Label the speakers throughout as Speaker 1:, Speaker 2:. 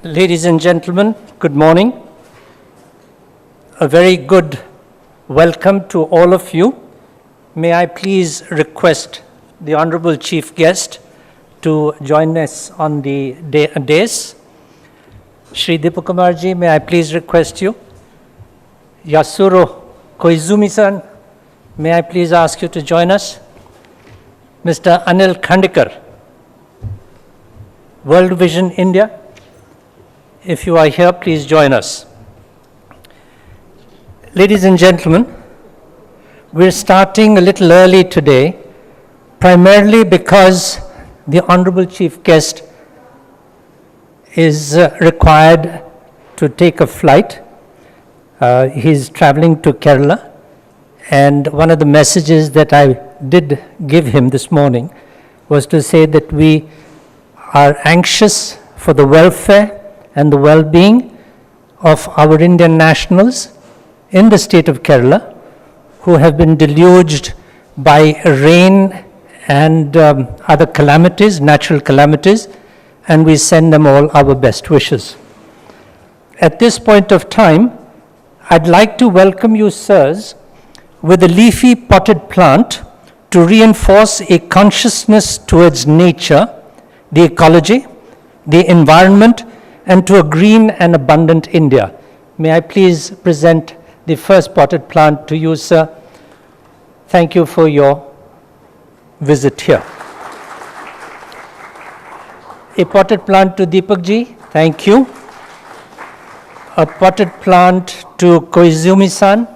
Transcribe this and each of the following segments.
Speaker 1: Ladies and gentlemen, good morning. A very good welcome to all of you. May I please request the Honorable Chief Guest to join us on the dais. Shri Deepak, may I please request you. Yasuro Koizumi-san, may I please ask you to join us. Mr. Anil Khandekar, World Vision India. If you are here, please join us. Ladies and gentlemen, we're starting a little early today, primarily because the Honorable Chief Guest is required to take a flight. He's traveling to Kerala, and one of the messages that I did give him this morning was to say that we are anxious for the welfare and the well-being of our Indian nationals in the state of Kerala who have been deluged by rain and other calamities, natural calamities, and we send them all our best wishes. At this point of time, I'd like to welcome you, sirs, with a leafy potted plant to reinforce a consciousness towards nature, the ecology, the environment, and to a green and abundant India. May I please present the first potted plant to you, sir. Thank you for your visit here. A potted plant to Deepak ji, thank you. A potted plant to Koizumi-san,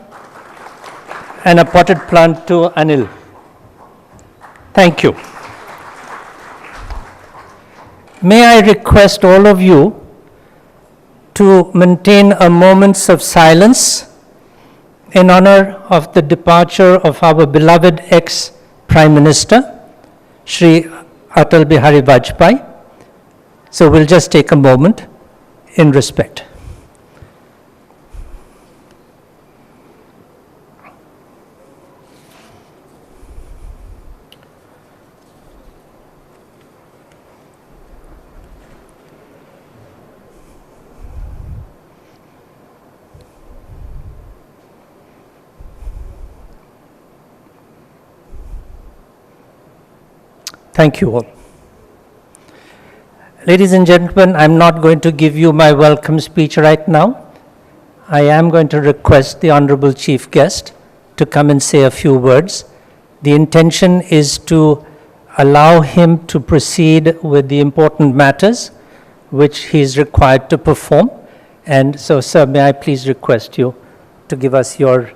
Speaker 1: and a potted plant to Anil. Thank you. May I request all of you to maintain a moment of silence in honor of the departure of our beloved ex-Prime Minister, Shri Atal Bihari Vajpayee. So we'll just take a moment in respect. Thank you all. Ladies and gentlemen, I'm not going to give you my welcome speech right now. I am going to request the Honorable Chief Guest to come and say a few words. The intention is to allow him to proceed with the important matters which he is required to perform. And so, sir, may I please request you to give us your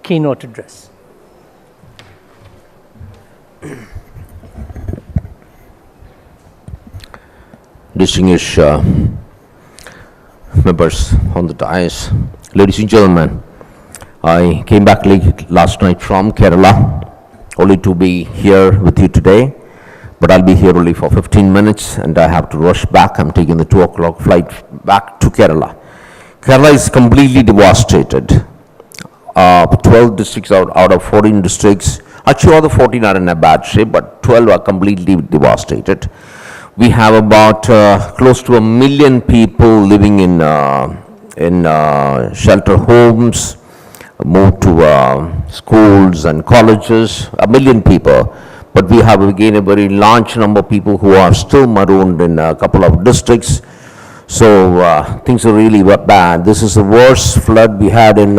Speaker 1: keynote address.
Speaker 2: Distinguished members on the dais, ladies and gentlemen, I came back late last night from Kerala, only to be here with you today, but I'll be here only for 15 minutes and I have to rush back. I'm taking the 2 o'clock flight back to Kerala. Kerala is completely devastated. 12 districts out of 14 districts, actually all the 14 are in a bad shape, but 12 are completely devastated. We have about close to 1 million people living in shelter homes, moved to schools and colleges, 1 million people. But we have again a very large number of people who are still marooned in a couple of districts. So things are really bad. This is the worst flood we had in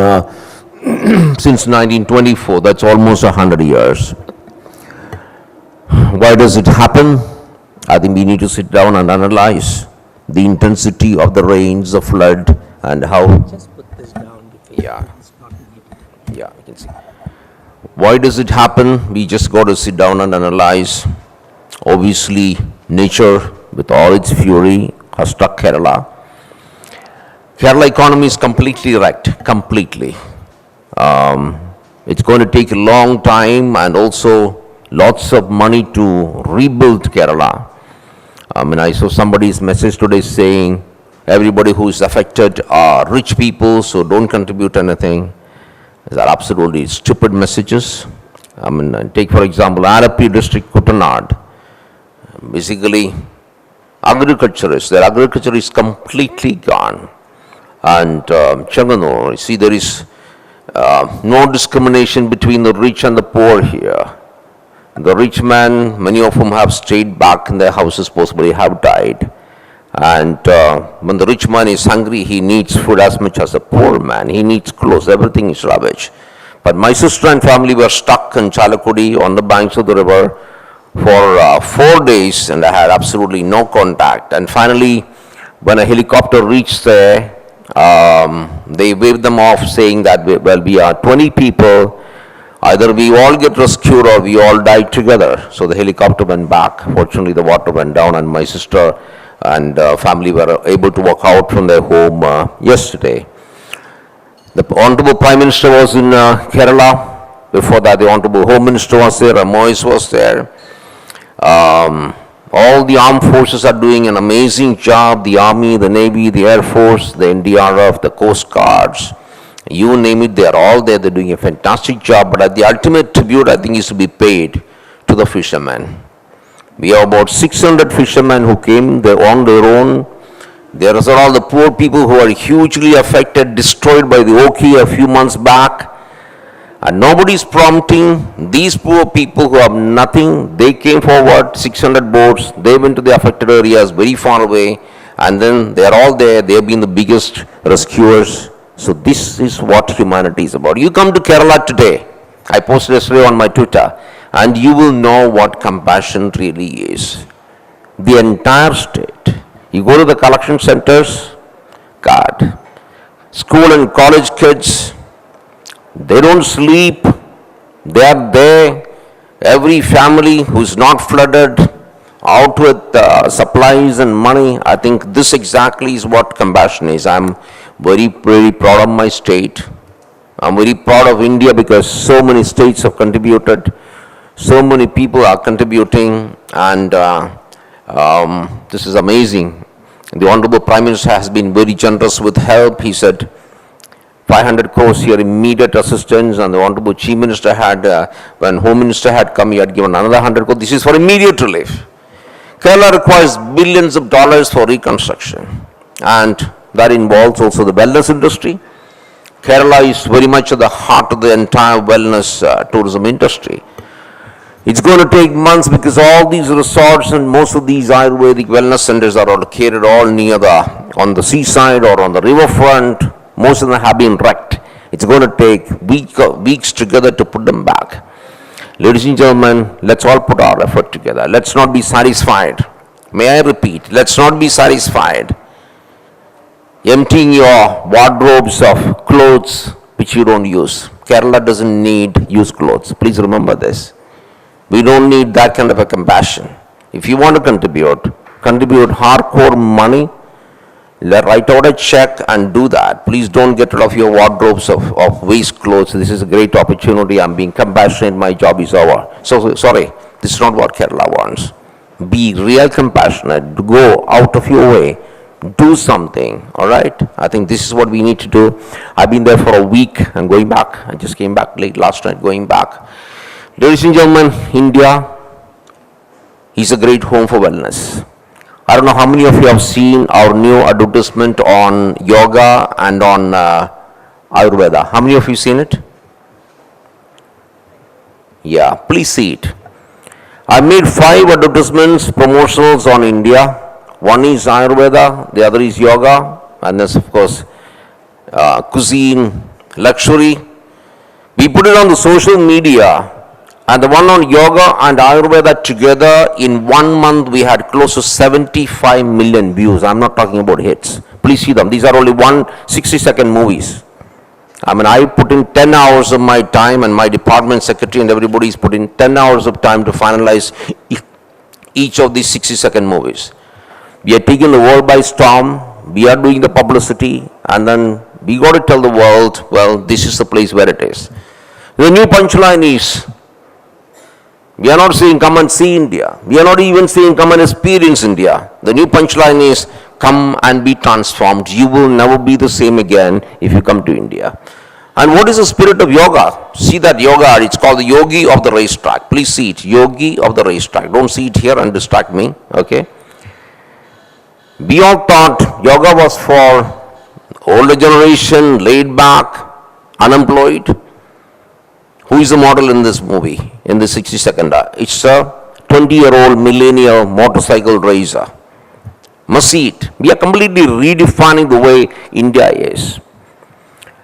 Speaker 2: since 1924. That's almost 100 years. Why does it happen? I think we need to sit down and analyze the intensity of the rains, the flood, and how.
Speaker 1: Just put this down because it's not needed.
Speaker 2: Yeah, I can see. Why does it happen? We just got to sit down and analyze. Obviously, nature, with all its fury, has struck Kerala. Kerala economy is completely wrecked, completely. It's going to take a long time and also lots of money to rebuild Kerala. I saw somebody's message today saying everybody who is affected are rich people, so don't contribute anything. These are absolutely stupid messages. Take for example, Arapi district, Kuttanad. Basically, agriculturists. Their agriculture is completely gone. And Changanur, see, there is no discrimination between the rich and the poor here. The rich man, many of whom have stayed back in their houses, possibly have died. And when the rich man is hungry, he needs food as much as the poor man. He needs clothes, everything is rubbish. But my sister and family were stuck in Chalakudi on the banks of the river for 4 days, and I had absolutely no contact. And finally, when a helicopter reached there, they waved them off saying that, well, we are 20 people. Either we all get rescued or we all die together. So the helicopter went back. Fortunately, the water went down, and my sister and family were able to walk out from their home yesterday. The Honorable Prime Minister was in Kerala. Before that, the Honorable Home Minister was there, Moise was there. All the armed forces are doing an amazing job. The Army, the Navy, the Air Force, the NDRF, the Coast Guards. You name it, they are all there. They're doing a fantastic job. But the ultimate tribute, I think, is to be paid to the fishermen. We have about 600 fishermen who came there on their own. There are all the poor people who are hugely affected, destroyed by the Oki a few months back. And nobody is prompting these poor people who have nothing. They came forward, 600 boats. They went to the affected areas very far away. And then they are all there. They have been the biggest rescuers. So this is what humanity is about. You come to Kerala today, I posted yesterday on my Twitter, and you will know what compassion really is. The entire state. You go to the collection centers, God. School and college kids, they don't sleep. They are there. Every family who's not flooded, out with supplies and money. I think this exactly is what compassion is. I'm very, very proud of my state. I'm very proud of India because so many states have contributed. So many people are contributing, and this is amazing. The Honorable Prime Minister has been very generous with help. He said 500 crores here, immediate assistance, and the Honorable Chief Minister had, when Home Minister had come, he had given another 100 crores. This is for immediate relief. Kerala requires billions of dollars for reconstruction, and that involves also the wellness industry. Kerala is very much at the heart of the entire wellness tourism industry. It's going to take months because all these resorts and most of these Ayurvedic wellness centers are located all near on the seaside or on the riverfront. Most of them have been wrecked. It's going to take weeks together to put them back. Ladies and gentlemen, let's all put our effort together. Let's not be satisfied. May I repeat, let's not be satisfied emptying your wardrobes of clothes which you don't use. Kerala doesn't need used clothes. Please remember this. We don't need that kind of a compassion. If you want to contribute hardcore money, write out a check and do that. Please don't get rid of your wardrobes of waste clothes. This is a great opportunity. I'm being compassionate. My job is over. So, sorry, this is not what Kerala wants. Be real compassionate. Go out of your way. Do something, all right? I think this is what we need to do. I've been there for a week and going back. I just came back late last night, going back. Ladies and gentlemen, India is a great home for wellness. I don't know how many of you have seen our new advertisement on yoga and on Ayurveda. How many of you seen it? Yeah, please see it. I made 5 advertisements, promotionals on India. One is Ayurveda, the other is yoga, and there's of course cuisine, luxury. We put it on the social media, and the one on yoga and Ayurveda together, in 1 month we had close to 75 million views. I'm not talking about hits. Please see them. These are only 60-second movies. I mean, I put in 10 hours of my time, and my department secretary and everybody's put in 10 hours of time to finalize each of these 60-second movies. We are taking the world by storm. We are doing the publicity, and then we got to tell the world, well, this is the place where it is. The new punchline is, we are not saying come and see India. We are not even saying come and experience India. The new punchline is, come and be transformed. You will never be the same again if you come to India. And what is the spirit of yoga? See that yoga, it's called the yogi of the racetrack. Please see it, yogi of the racetrack. Don't see it here and distract me, okay? We all thought yoga was for older generation, laid back, unemployed. Who is the model in this movie, in the 60-second? It's a 20-year-old millennial motorcycle racer. Must see it. We are completely redefining the way India is.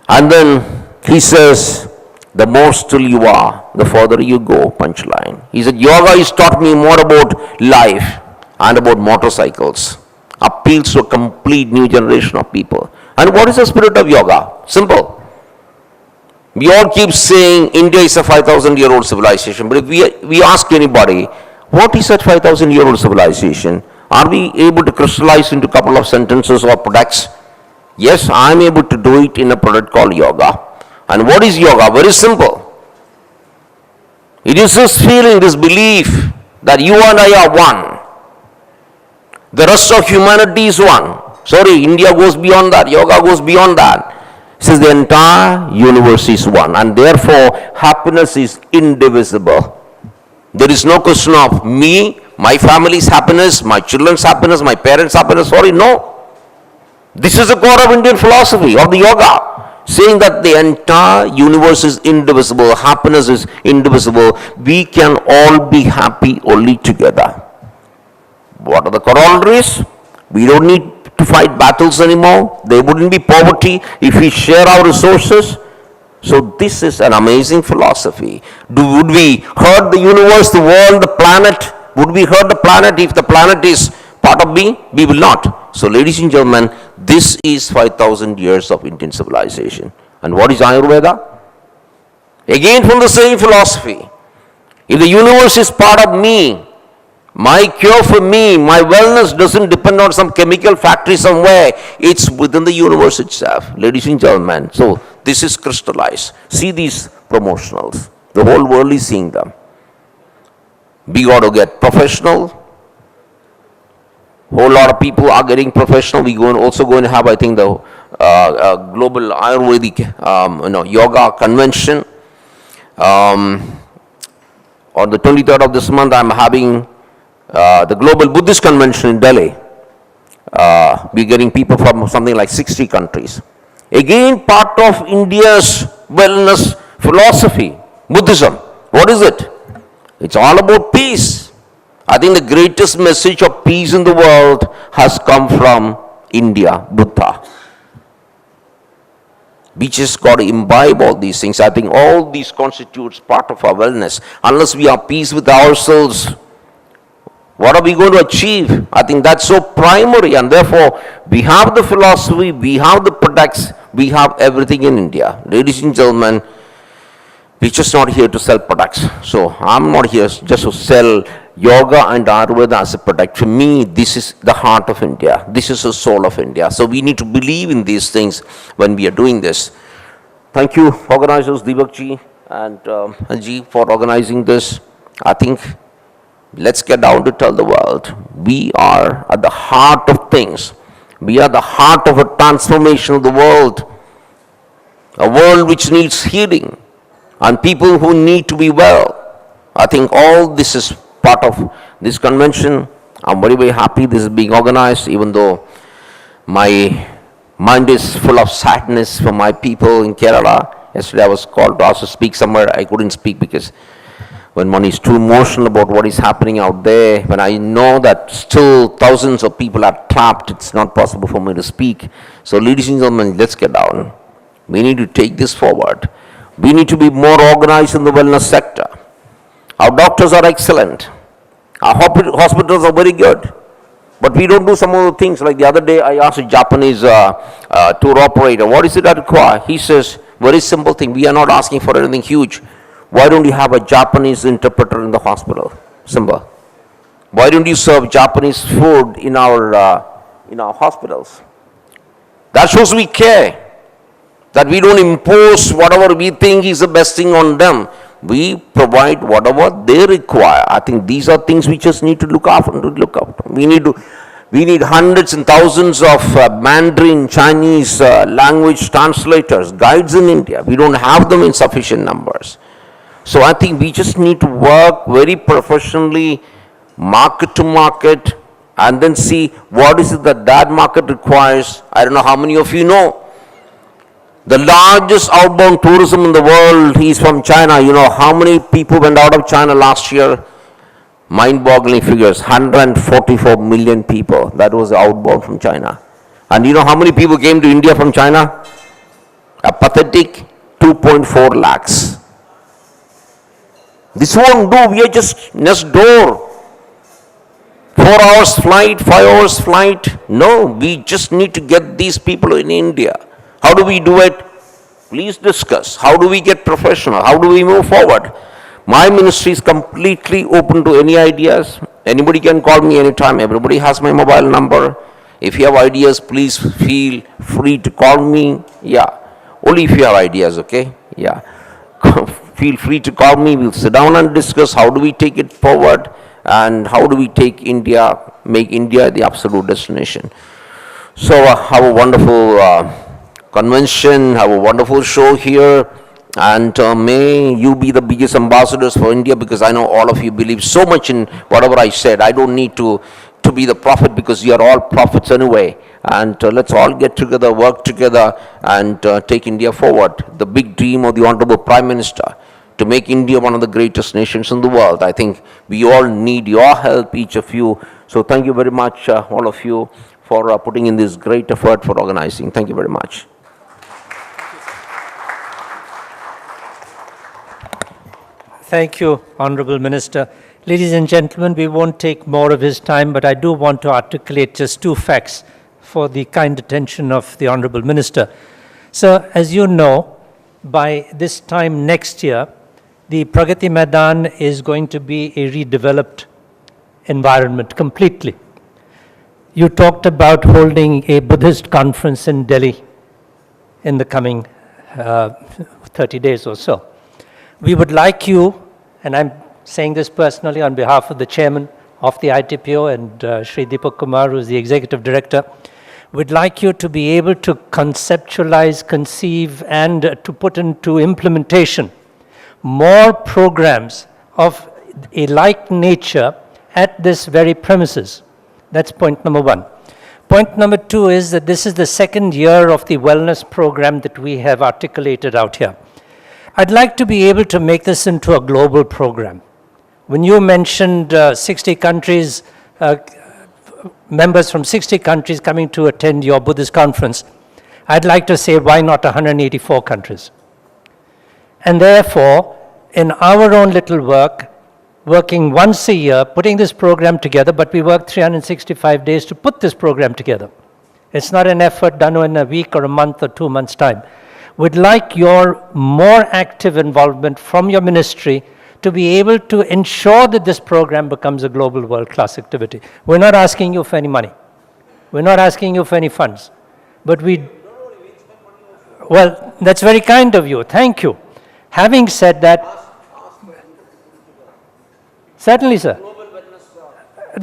Speaker 2: And then he says, the more still you are, the further you go, punchline. He said, yoga has taught me more about life and about motorcycles. Appeals to a complete new generation of people. And what is the spirit of yoga? Simple. We all keep saying India is a 5,000-year-old civilization, but if we ask anybody, what is that 5,000-year-old civilization? Are we able to crystallize into a couple of sentences or products? Yes, I am able to do it in a product called yoga. And what is yoga? Very simple. It is this feeling, this belief that you and I are one. The rest of humanity is one. Sorry, India goes beyond that. Yoga goes beyond that. It says the entire universe is one, and therefore happiness is indivisible. There is no question of me, my family's happiness, my children's happiness, my parents' happiness. Sorry, no. This is the core of Indian philosophy, of the yoga, saying that the entire universe is indivisible, happiness is indivisible. We can all be happy only together. What are the corollaries? We don't need to fight battles anymore. There wouldn't be poverty if we share our resources. So this is an amazing philosophy. Would we hurt the universe, the world, the planet? Would we hurt the planet if the planet is part of me? We will not. So ladies and gentlemen, this is 5,000 years of Indian civilization. And what is Ayurveda? Again from the same philosophy. If the universe is part of me, my cure for me, my wellness doesn't depend on some chemical factory somewhere. It's within the universe itself, ladies and gentlemen. So this is crystallized. See these promotionals. The whole world is seeing them. We got to get professional. Whole lot of people are getting professional. We also going to have, I think, the global Ayurvedic yoga convention. On the 23rd of this month, I'm having the Global Buddhist Convention in Delhi. We're getting people from something like 60 countries. Again, part of India's wellness philosophy, Buddhism. What is it? It's all about peace. I think the greatest message of peace in the world has come from India, Buddha. We just got to imbibe all these things. I think all these constitutes part of our wellness. Unless we are peace with ourselves, what are we going to achieve? I think that's so primary, and therefore we have the philosophy, we have the products, we have everything in India. Ladies and gentlemen, we're just not here to sell products. So I'm not here just to sell yoga and Ayurveda as a product. For me, this is the heart of India. This is the soul of India. So we need to believe in these things when we are doing this. Thank you, organizers, Deepak ji and Ji, for organizing this. I think let's get down to tell the world, we are at the heart of things. We are the heart of a transformation of the world. A world which needs healing and people who need to be well. I think all this is part of this convention. I'm very, very happy this is being organized, even though my mind is full of sadness for my people in Kerala. Yesterday I was called to also speak somewhere. I couldn't speak because when one is too emotional about what is happening out there, when I know that still thousands of people are trapped, it's not possible for me to speak. So ladies and gentlemen, let's get down. We need to take this forward. We need to be more organized in the wellness sector. Our doctors are excellent. Our hospitals are very good. But we don't do some of the things. Like the other day, I asked a Japanese tour operator, what is it that require? He says, very simple thing. We are not asking for anything huge. Why don't you have a Japanese interpreter in the hospital? Simple. Why don't you serve Japanese food in our hospitals? That shows we care. That we don't impose whatever we think is the best thing on them. We provide whatever they require. I think these are things we just need to look after. We need hundreds and thousands of Mandarin, Chinese language translators, guides in India. We don't have them in sufficient numbers. So I think we just need to work very professionally, market to market, and then see what is it that market requires. I don't know how many of you know. The largest outbound tourism in the world is from China. You know how many people went out of China last year? Mind-boggling figures, 144 million people. That was outbound from China. And you know how many people came to India from China? A pathetic 2.4 lakhs. This won't do. We are just next door. 4 hours flight, 5 hours flight. No, we just need to get these people in India. How do we do it? Please discuss. How do we get professional? How do we move forward? My ministry is completely open to any ideas. Anybody can call me anytime. Everybody has my mobile number. If you have ideas, please feel free to call me. Yeah, only if you have ideas, okay? Yeah, feel free to call me. We'll sit down and discuss how do we take it forward and how do we take India, make India the absolute destination. So have a wonderful convention, have a wonderful show here. And may you be the biggest ambassadors for India, because I know all of you believe so much in whatever I said. I don't need to be the prophet, because you are all prophets anyway. And let's all get together, work together, and take India forward. The big dream of the Honorable Prime Minister, to make India one of the greatest nations in the world. I think we all need your help, each of you. So thank you very much, all of you, for putting in this great effort for organizing. Thank you very much.
Speaker 1: Thank you, Honorable Minister. Ladies and gentlemen, we won't take more of his time, but I do want to articulate just 2 facts for the kind attention of the Honorable Minister. So, as you know, by this time next year, the Pragati Maidan is going to be a redeveloped environment completely. You talked about holding a Buddhist conference in Delhi in the coming 30 days or so. We would like you, and I'm saying this personally on behalf of the chairman of the ITPO and Shri Deepak Kumar, who is the executive director, we'd like you to be able to conceptualize, conceive, and to put into implementation more programs of a like nature at this very premises. That's point number 1. Point number 2 is that this is the 2nd year of the wellness program that we have articulated out here. I'd like to be able to make this into a global program. When you mentioned 60 countries, members from 60 countries coming to attend your Buddhist conference, I'd like to say, why not 184 countries? And therefore, in our own little work, working once a year, putting this program together, but we work 365 days to put this program together. It's not an effort done in a week or a month or 2 months' time. We'd like your more active involvement from your ministry to be able to ensure that this program becomes a global world-class activity. We're not asking you for any money. We're not asking you for any funds. But well, that's very kind of you. Thank you. Having said that, certainly, sir.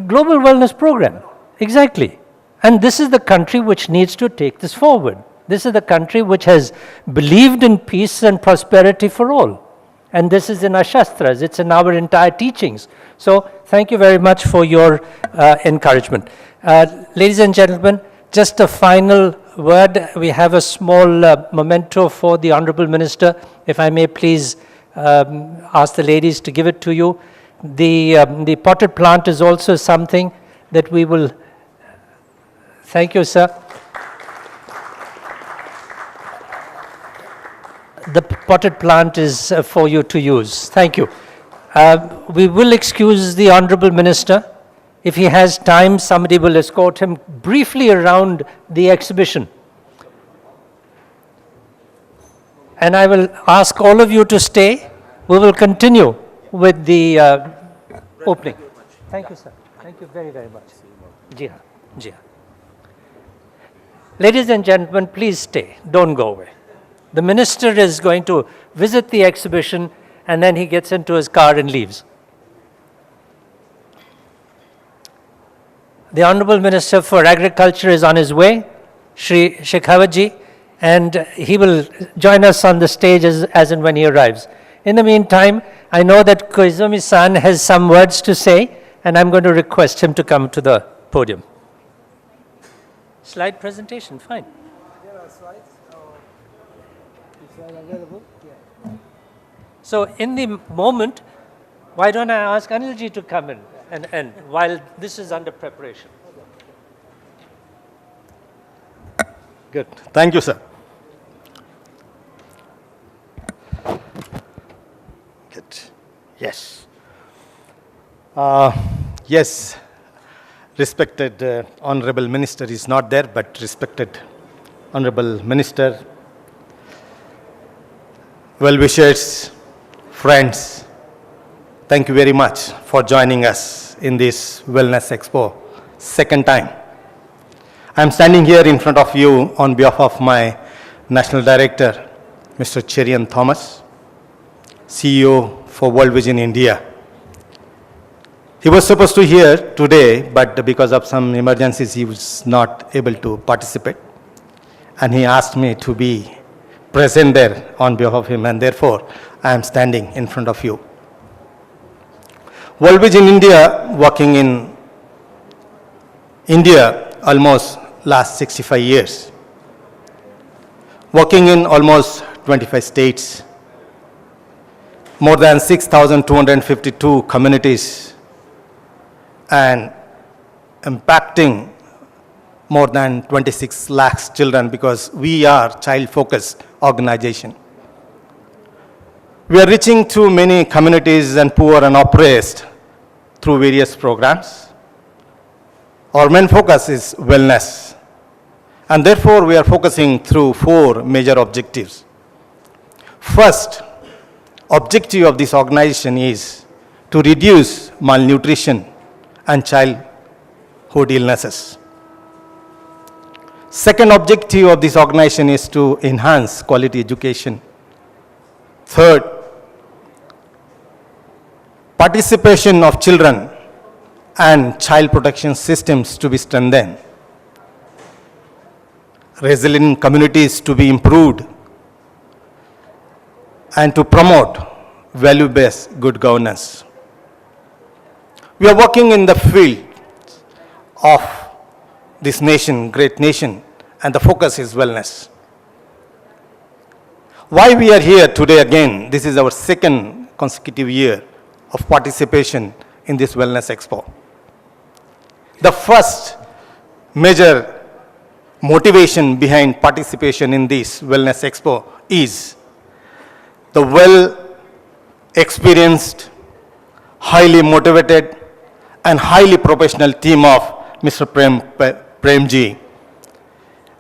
Speaker 1: Global wellness program. Exactly. And this is the country which needs to take this forward. This is the country which has believed in peace and prosperity for all. And this is in our Shastras, it's in our entire teachings. So thank you very much for your encouragement. Ladies and gentlemen, just a final word. We have a small memento for the Honorable Minister. If I may please ask the ladies to give it to you. The potted plant is also something that we will... Thank you, sir. The potted plant is for you to use. Thank you. We will excuse the Honorable Minister. If he has time, somebody will escort him briefly around the exhibition. And I will ask all of you to stay. We will continue with the opening. Thank you, sir. Thank you very, very much. Ji haan. Ji haan. Ladies and gentlemen, please stay. Don't go away. The minister is going to visit the exhibition, and then he gets into his car and leaves. The Honorable Minister for Agriculture is on his way, Shri Shekhawatji, and he will join us on the stage as and when he arrives. In the meantime, I know that Koizumi-san has some words to say, and I'm going to request him to come to the podium. Slide presentation, fine.
Speaker 3: There are slides. Is that available? Yeah.
Speaker 1: So in the moment, why don't I ask Anilji to come in and while this is under preparation?
Speaker 4: Good. Thank you, sir. Good. Yes. Yes, respected Honorable Minister is not there, but respected Honorable Minister, well-wishers, friends, thank you very much for joining us in this Wellness Expo, second time. I am standing here in front of you on behalf of my National Director, Mr. Cherian Thomas, CEO for World Vision India. He was supposed to here today, but because of some emergencies, he was not able to participate. And he asked me to be present there on behalf of him, and therefore, I am standing in front of you. World Vision India, working in India almost last 65 years, working in almost 25 states, more than 6,252 communities, and impacting more than 26 lakhs children, because we are child-focused organization. We are reaching to many communities and poor and oppressed through various programs. Our main focus is wellness, and therefore we are focusing through 4 major objectives. First objective of this organization is to reduce malnutrition and childhood illnesses. Second objective of this organization is to enhance quality education. Third, participation of children and child protection systems to be strengthened. Resilient communities to be improved, and to promote value-based good governance. We are working in the field of this nation, great nation, and the focus is wellness. Why we are here today again? This is our second consecutive year of participation in this Wellness Expo. The first major motivation behind participation in this Wellness Expo is the well-experienced, highly motivated, and highly professional team of Mr. Premji.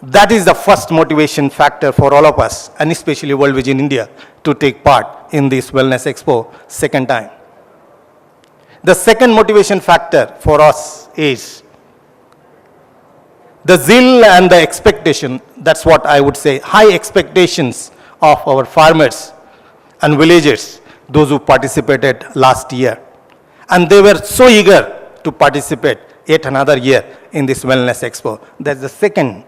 Speaker 4: That is the first motivation factor for all of us, and especially World Vision India, to take part in this Wellness Expo second time. The second motivation factor for us is the zeal and the expectation, that's what I would say, high expectations of our farmers and villagers, those who participated last year. And they were so eager to participate yet another year in this Wellness Expo. That's the second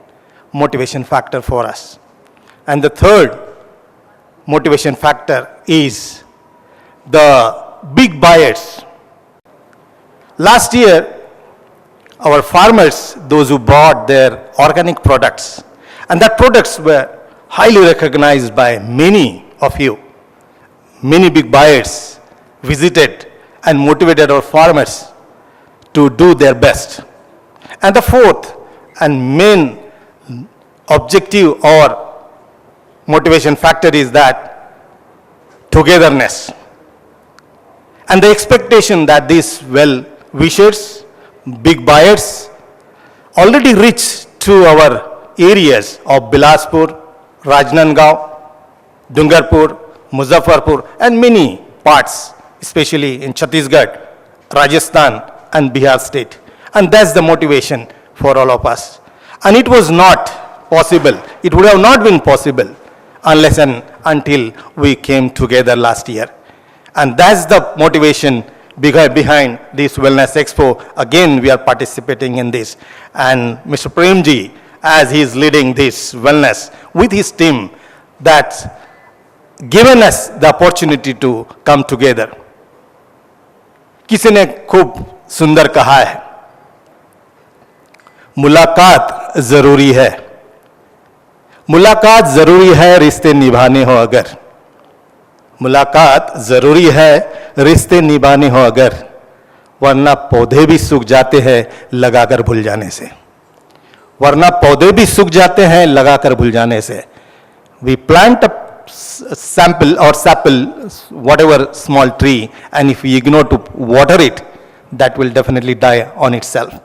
Speaker 4: motivation factor for us. And the third motivation factor is the big buyers. Last year, our farmers, those who bought their organic products, and that products were highly recognized by many of you. Many big buyers visited and motivated our farmers to do their best. And the fourth and main objective or motivation factor is that togetherness. And the expectation that these well-wishers, big buyers, already reached to our areas of Bilaspur, Rajnandgaon, Dungarpur, Muzaffarpur, and many parts, especially in Chhattisgarh, Rajasthan, and Bihar state. And that's the motivation for all of us. And it was not possible, it would have not been possible unless and until we came together last year. And that's the motivation behind this Wellness Expo. Again, we are participating in this. And Mr. Premji, as he is leading this wellness with his team, that's given us the opportunity to come together. किसी ने खूब सुंदर कहा है मुलाकात जरूरी है. मुलाकात जरूरी है रिश्ते निभाने हो अगर. मुलाकात जरूरी है रिश्ते निभाने हो अगर, वरना पौधे भी सूख जाते हैं लगाकर भूल जाने से. वरना पौधे भी सूख जाते हैं लगाकर भूल जाने से. We plant a sample or sapple, whatever small tree, and if we ignore to water it, that will definitely die on itself.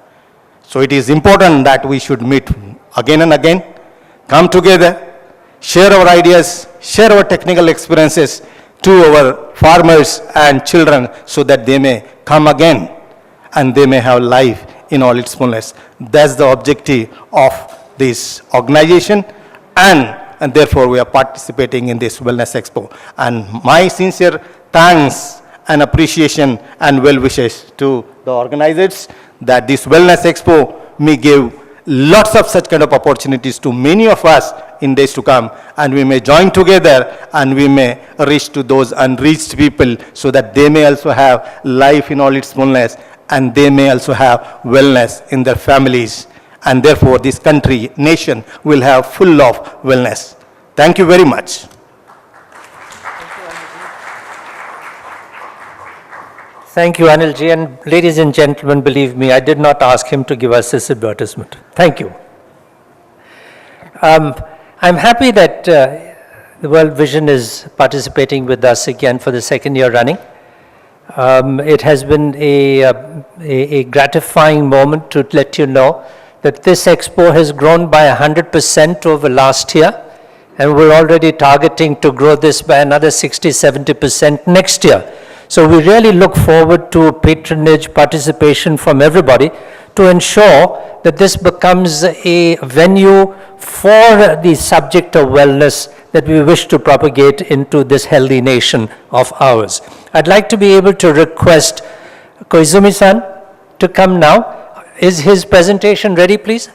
Speaker 4: So it is important that we should meet again and again, come together, share our ideas, share our technical experiences to our farmers and children so that they may come again and they may have life in all its fullness. That's the objective of this organization, and therefore we are participating in this Wellness Expo. And my sincere thanks and appreciation and well wishes to the organizers that this Wellness Expo may give lots of such kind of opportunities to many of us in days to come, and we may join together and we may reach to those unreached people so that they may also have life in all its fullness, and they may also have wellness in their families, and therefore this country, nation will have full of wellness. Thank you very much.
Speaker 1: Thank you, Anil ji. And ladies and gentlemen, believe me, I did not ask him to give us this advertisement. Thank you. I'm happy that the World Vision is participating with us again for the second year running. It has been a gratifying moment to let you know that this expo has grown by 100% over last year, and we're already targeting to grow this by another 60-70% next year. So we really look forward to patronage, participation from everybody to ensure that this becomes a venue for the subject of wellness that we wish to propagate into this healthy nation of ours. I'd like to be able to request Koizumi-san to come now. Is his presentation ready, please?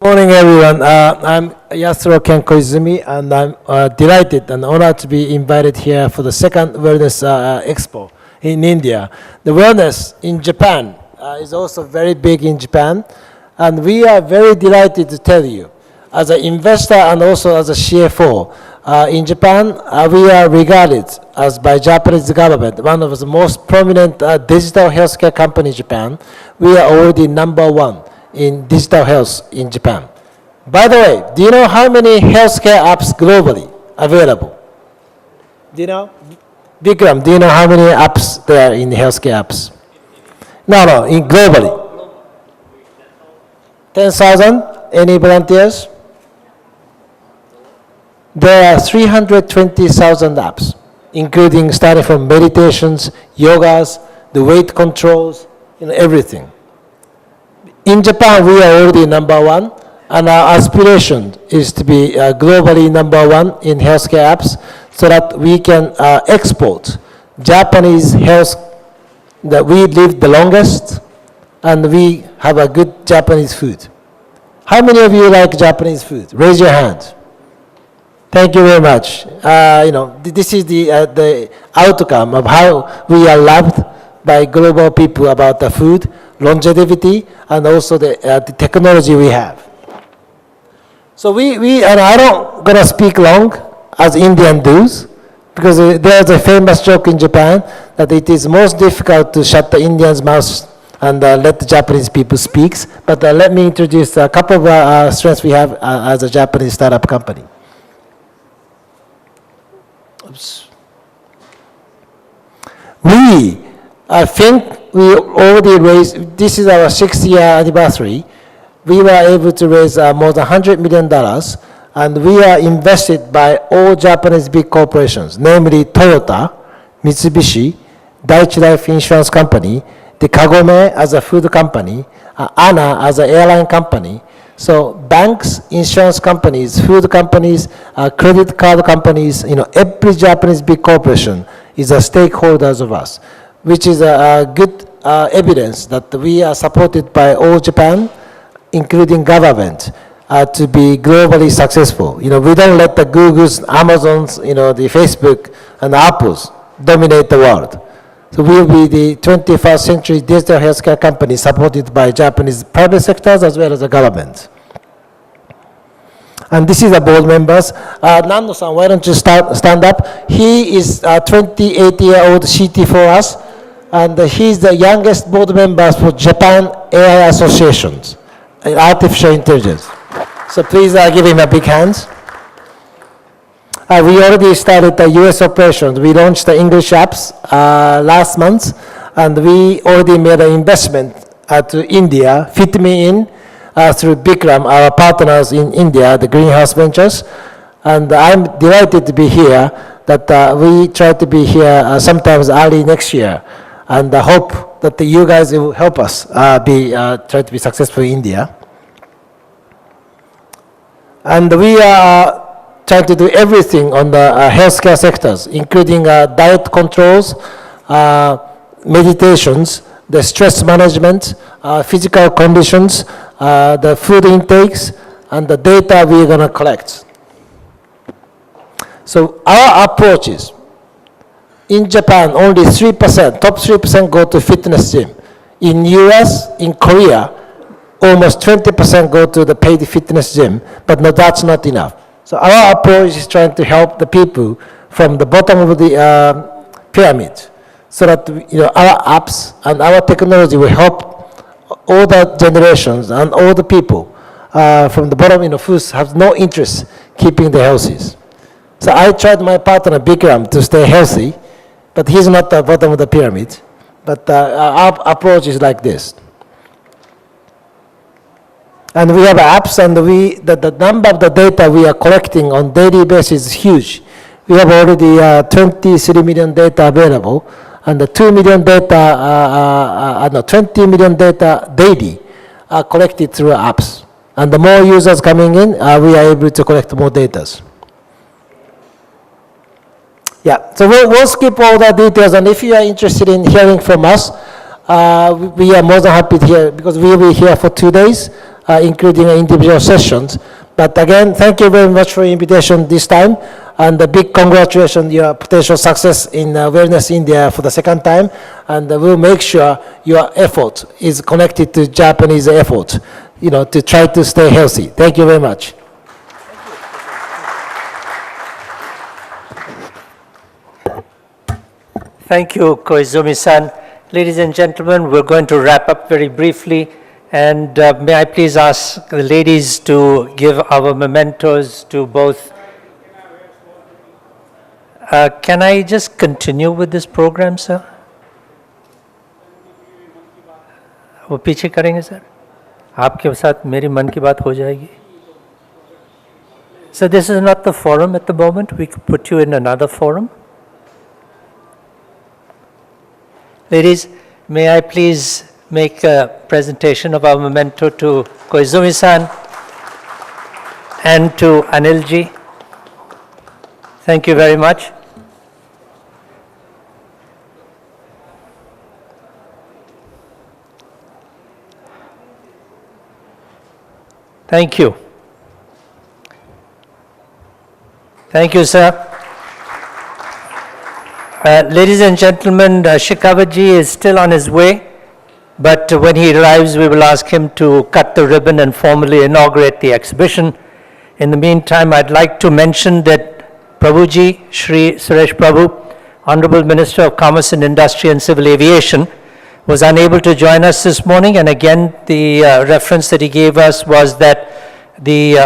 Speaker 3: Good morning, everyone. I'm Yasuro Koizumi, and I'm delighted and honored to be invited here for the second Wellness Expo in India. The wellness in Japan is also very big in Japan, and we are very delighted to tell you, as an investor and also as a CFO, in Japan, we are regarded as by Japanese government one of the most prominent digital healthcare company in Japan. We are already #1 in digital health in Japan. By the way, do you know how many healthcare apps globally available? Do you know? Vikram, do you know how many apps there are in healthcare apps? No, in globally. 10,000? Any volunteers? There are 320,000 apps, including starting from meditations, yogas, the weight controls, everything. In Japan, we are already #1, and our aspiration is to be globally #1 in healthcare apps so that we can export Japanese health that we live the longest and we have a good Japanese food. How many of you like Japanese food? Raise your hand. Thank you very much. This is the outcome of how we are loved by global people about the food, longevity, and also the technology we have. So and I don't gonna speak long as Indian does, because there's a famous joke in Japan that it is most difficult to shut the Indian's mouth and let the Japanese people speak. But let me introduce a couple of strengths we have as a Japanese startup company. Oops. I think we already raised, this is our 6th-year anniversary. We were able to raise more than $100 million, and we are invested by all Japanese big corporations, namely Toyota, Mitsubishi, Daiichi Life Insurance Company, the Kagome as a food company, ANA as an airline company. So banks, insurance companies, food companies, credit card companies, every Japanese big corporation is a stakeholders of us, which is a good evidence that we are supported by all Japan, including government, to be globally successful. We don't let the Googles, Amazons, the Facebook and Apples dominate the world. So we'll be the 21st century digital healthcare company supported by Japanese private sectors as well as the government. And this is the board members. Nando-san, why don't you stand up? He is a 28-year-old CT for us, and he's the youngest board member for Japan AI Associations, Artificial Intelligence. So please give him a big hand. We already started the US operations. We launched the English apps last month, and we already made an investment to India, Fit Me In, through Bikram, our partners in India, the Greenhouse Ventures. And I'm delighted to be here, that we try to be here sometimes early next year. And I hope that you guys will help us try to be successful in India. And we are trying to do everything on the healthcare sectors, including diet controls, meditations, the stress management, physical conditions, the food intakes, and the data we're going to collect. So our approach is, in Japan, only 3%, top 3% go to fitness gym. In US, in Korea, almost 20% go to the paid fitness gym, but no, that's not enough. So our approach is trying to help the people from the bottom of the pyramid, so that our apps and our technology will help all the generations and all the people from the bottom, who have no interest keeping the healthy. So I tried my partner Bikram to stay healthy, but he's not the bottom of the pyramid. But our approach is like this. And we have apps, and the number of the data we are collecting on daily basis is huge. We have already 23 million data available, and the 2 million data, 20 million data daily are collected through apps. And the more users coming in, we are able to collect more data. Yeah, so we'll skip all the details, and if you are interested in hearing from us, we are more than happy to hear, because we will be here for 2 days, including individual sessions. But again, thank you very much for your invitation this time, and a big congratulations your potential success in Wellness India for the second time, and we'll make sure your effort is connected to Japanese effort, to try to stay healthy. Thank you very much.
Speaker 1: Thank you, Koizumi-san. Ladies and gentlemen, we're going to wrap up very briefly. And may I please ask the ladies to give our mementos to both. Can I just continue with this program, sir? वो पीछे करेंगे sir आपके साथ मेरी मन की बात हो जाएगी. So this is not the forum at the moment. We could put you in another forum. Ladies, may I please make a presentation of our memento to Koizumi-san and to Anil-ji. Thank you very much. Thank you. Thank you, sir. Ladies and gentlemen, Shikavaji is still on his way, but when he arrives, we will ask him to cut the ribbon and formally inaugurate the exhibition. In the meantime, I'd like to mention that Prabhuji, Shri Suresh Prabhu, Honorable Minister of Commerce and Industry and Civil Aviation, was unable to join us this morning, and again, the reference that he gave us was that the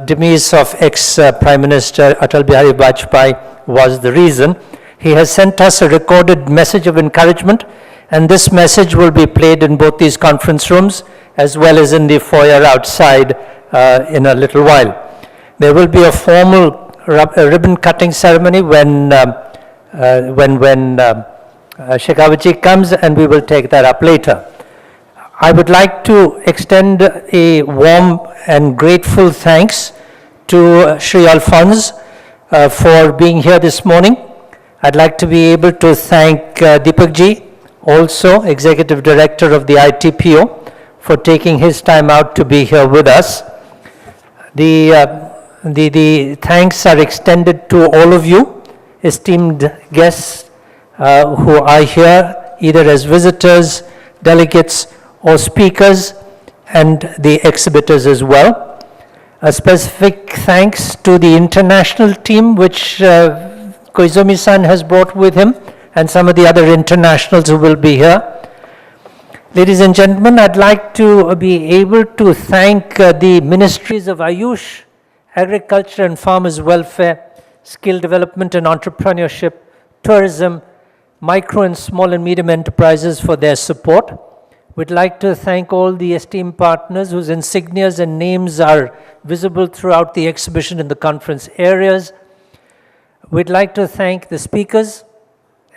Speaker 1: demise of ex-Prime Minister Atal Bihari Vajpayee was the reason. He has sent us a recorded message of encouragement, and this message will be played in both these conference rooms as well as in the foyer outside in a little while. There will be a formal ribbon cutting ceremony when Shekavaji comes, and we will take that up later. I would like to extend a warm and grateful thanks to Shri Alphons for being here this morning. I'd like to be able to thank Deepak ji, also Executive Director of the ITPO, for taking his time out to be here with us. The thanks are extended to all of you, esteemed guests who are here either as visitors, delegates, or speakers, and the exhibitors as well. A specific thanks to the international team which Koizumi-san has brought with him, and some of the other internationals who will be here. Ladies and gentlemen, I'd like to be able to thank the Ministries of Ayush, Agriculture and Farmers Welfare, Skill Development and Entrepreneurship, Tourism, Micro and Small and Medium Enterprises for their support. We'd like to thank all the esteemed partners whose insignias and names are visible throughout the exhibition in the conference areas. We'd like to thank the speakers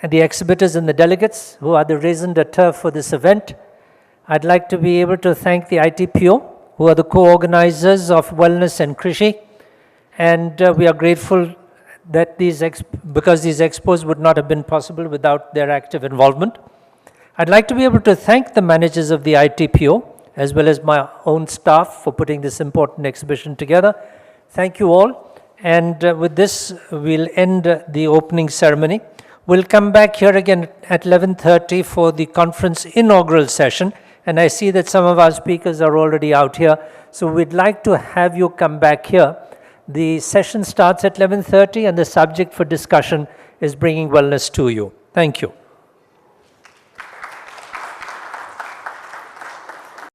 Speaker 1: and the exhibitors and the delegates who are the raison d'etre for this event. I'd like to be able to thank the ITPO, who are the co-organizers of Wellness and Krishi. And we are grateful that because these expos would not have been possible without their active involvement. I'd like to be able to thank the managers of the ITPO, as well as my own staff, for putting this important exhibition together. Thank you all. And with this, we'll end the opening ceremony. We'll come back here again at 11:30 for the conference inaugural session. And I see that some of our speakers are already out here. So we'd like to have you come back here. The session starts at 11:30 and the subject for discussion is bringing wellness to you. Thank you.